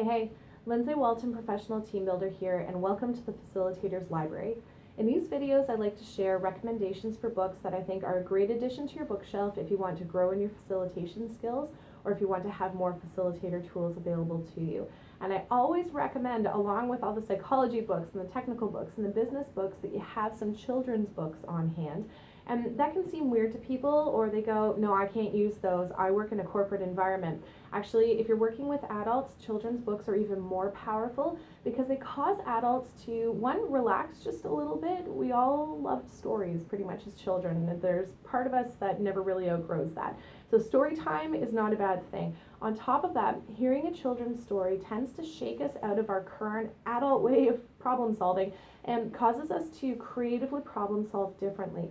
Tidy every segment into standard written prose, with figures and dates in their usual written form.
Hey, Lindsay, Walton, professional team builder here, and welcome to the Facilitators Library. In these videos, I'd like to share recommendations for books that I think are a great addition to your bookshelf if you want to grow in your facilitation skills or if you want to have more facilitator tools available to you. And I always recommend, along with all the psychology books and the technical books and the business books, that you have some children's books on hand. And that can seem weird to people, or they go, no, I can't use those. I work in a corporate environment. Actually, if you're working with adults, children's books are even more powerful because they cause adults to, one, relax just a little bit. We all loved stories pretty much as children. There's part of us that never really outgrows that. So story time is not a bad thing. On top of that, hearing a children's story tends to shake us out of our current adult way of problem solving and causes us to creatively problem solve differently.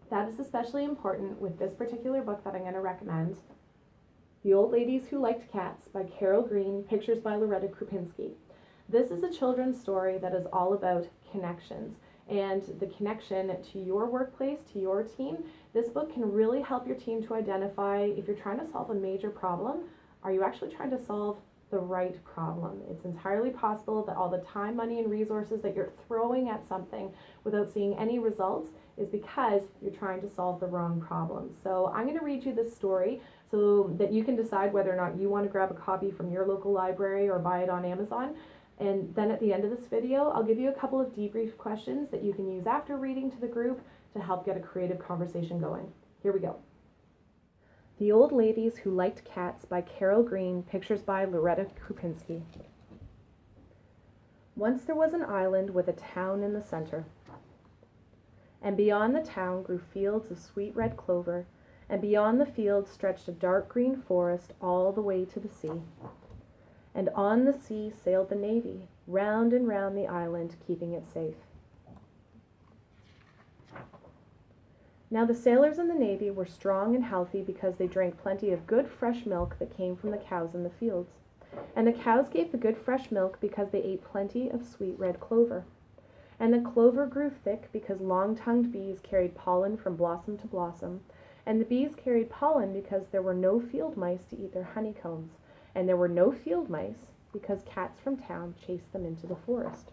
That is especially important with this particular book that I'm going to recommend, The Old Ladies Who Liked Cats by Carol Green, pictures by Loretta Krupinski. This is a children's story that is all about connections and the connection to your workplace, to your team. This book can really help your team to identify if you're trying to solve a major problem, are you actually trying to solve the right problem? It's entirely possible that all the time, money, and resources that you're throwing at something without seeing any results is because you're trying to solve the wrong problem. So I'm going to read you this story so that you can decide whether or not you want to grab a copy from your local library or buy it on Amazon. And then at the end of this video, I'll give you a couple of debrief questions that you can use after reading to the group to help get a creative conversation going. Here we go. The Old Ladies Who Liked Cats by Carol Green, pictures by Loretta Krupinski. Once there was an island with a town in the center. And beyond the town grew fields of sweet red clover, and beyond the fields stretched a dark green forest all the way to the sea. And on the sea sailed the navy, round and round the island, keeping it safe. Now the sailors in the navy were strong and healthy because they drank plenty of good fresh milk that came from the cows in the fields. And the cows gave the good fresh milk because they ate plenty of sweet red clover. And the clover grew thick because long-tongued bees carried pollen from blossom to blossom. And the bees carried pollen because there were no field mice to eat their honeycombs. And there were no field mice because cats from town chased them into the forest.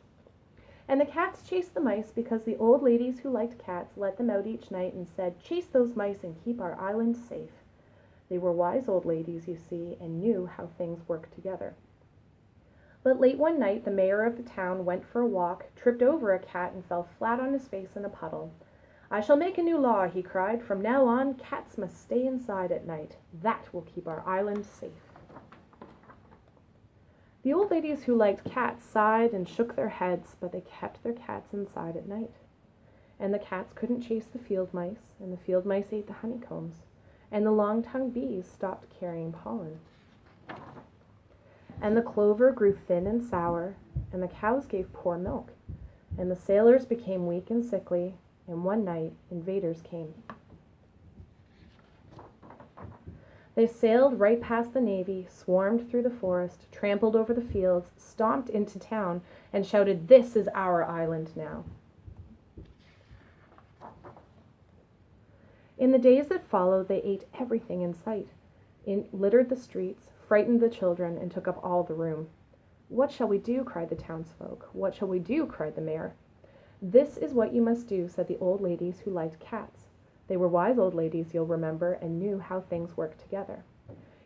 And the cats chased the mice because the old ladies who liked cats let them out each night and said, "Chase those mice and keep our island safe." They were wise old ladies, you see, and knew how things worked together. But late one night, the mayor of the town went for a walk, tripped over a cat, and fell flat on his face in a puddle. "I shall make a new law," he cried. "From now on, cats must stay inside at night. That will keep our island safe." The old ladies who liked cats sighed and shook their heads, but they kept their cats inside at night. And the cats couldn't chase the field mice, and the field mice ate the honeycombs, and the long-tongued bees stopped carrying pollen. And the clover grew thin and sour, and the cows gave poor milk, and the sailors became weak and sickly, and one night invaders came. They sailed right past the navy, swarmed through the forest, trampled over the fields, stomped into town, and shouted, "This is our island now." In the days that followed, they ate everything in sight, littered the streets, frightened the children, and took up all the room. "What shall we do?" cried the townsfolk. "What shall we do?" cried the mayor. "This is what you must do," said the old ladies who liked cats. They were wise old ladies, you'll remember, and knew how things worked together.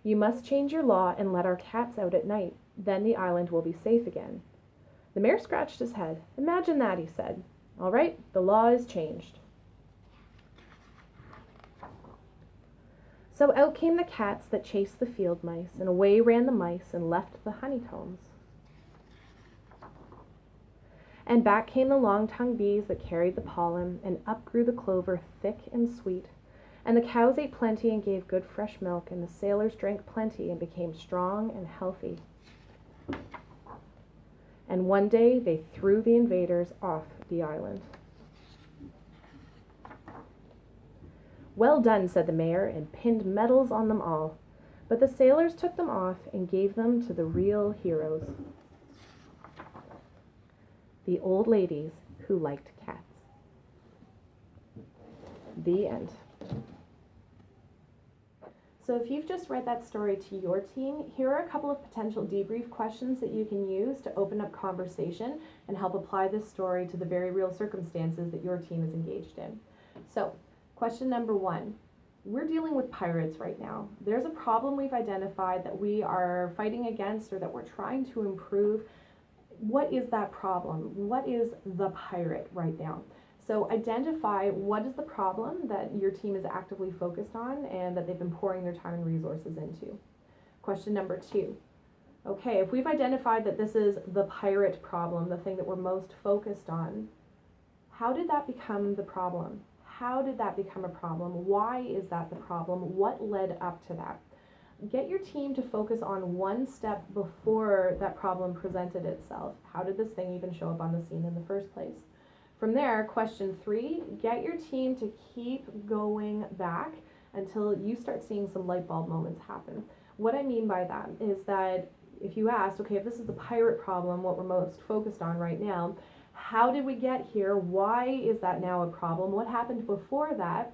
"You must change your law and let our cats out at night. Then the island will be safe again." The mayor scratched his head. "Imagine that," he said. "All right, the law is changed." So out came the cats that chased the field mice, and away ran the mice and left the honeycombs. And back came the long-tongued bees that carried the pollen, and up grew the clover thick and sweet. And the cows ate plenty and gave good fresh milk, and the sailors drank plenty and became strong and healthy. And one day they threw the invaders off the island. "Well done," said the mayor, and pinned medals on them all. But the sailors took them off and gave them to the real heroes. The old ladies who liked cats. The end. So if you've just read that story to your team, here are a couple of potential debrief questions that you can use to open up conversation and help apply this story to the very real circumstances that your team is engaged in. So, question number 1. We're dealing with pirates right now. There's a problem we've identified that we are fighting against or that we're trying to improve. What is that problem? What is the pirate right now? So identify what is the problem that your team is actively focused on and that they've been pouring their time and resources into. Question number 2. Okay, if we've identified that this is the pirate problem, the thing that we're most focused on, how did that become the problem? How did that become a problem? Why is that the problem? What led up to that? Get your team to focus on one step before that problem presented itself. How did this thing even show up on the scene in the first place? From there, question 3, get your team to keep going back until you start seeing some light bulb moments happen. What I mean by that is that if you asked, okay, if this is the pirate problem, what we're most focused on right now, how did we get here? Why is that now a problem? What happened before that?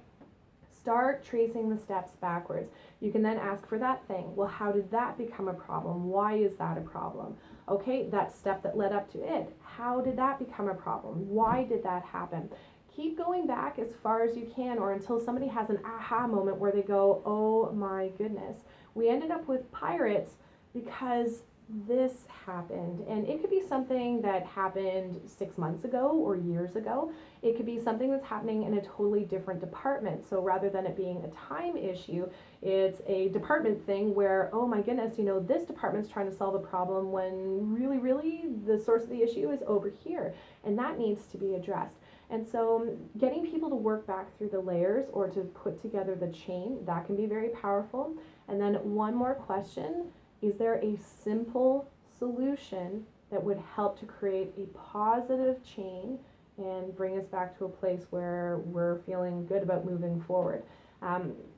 Start tracing the steps backwards. You can then ask for that thing. Well, how did that become a problem? Why is that a problem? Okay, that step that led up to it. How did that become a problem? Why did that happen? Keep going back as far as you can or until somebody has an aha moment where they go, oh my goodness, we ended up with pirates because this happened. And it could be something that happened 6 months ago or years ago. It could be something that's happening in a totally different department. So rather than it being a time issue, it's a department thing where, oh my goodness, this department's trying to solve a problem when really the source of the issue is over here. And that needs to be addressed. And so getting people to work back through the layers or to put together the chain, that can be very powerful. And then one more question. Is there a simple solution that would help to create a positive chain and bring us back to a place where we're feeling good about moving forward?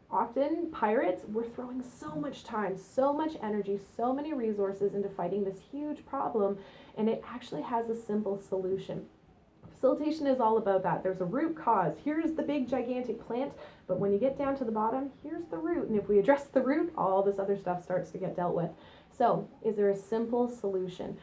Often, pirates, we're throwing so much time, so much energy, so many resources into fighting this huge problem, and it actually has a simple solution. Facilitation is all about that. There's a root cause. Here's the big gigantic plant, but when you get down to the bottom, here's the root. And if we address the root, all this other stuff starts to get dealt with. So, is there a simple solution?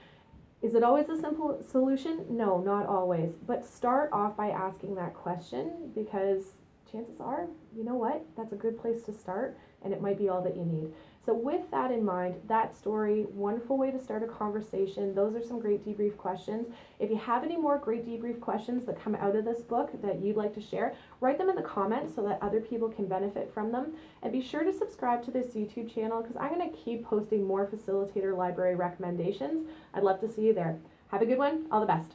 Is it always a simple solution? No, not always. But start off by asking that question because chances are, you know what, that's a good place to start and it might be all that you need. So with that in mind, that story, wonderful way to start a conversation. Those are some great debrief questions. If you have any more great debrief questions that come out of this book that you'd like to share, write them in the comments so that other people can benefit from them. And be sure to subscribe to this YouTube channel because I'm going to keep posting more facilitator library recommendations. I'd love to see you there. Have a good one. All the best.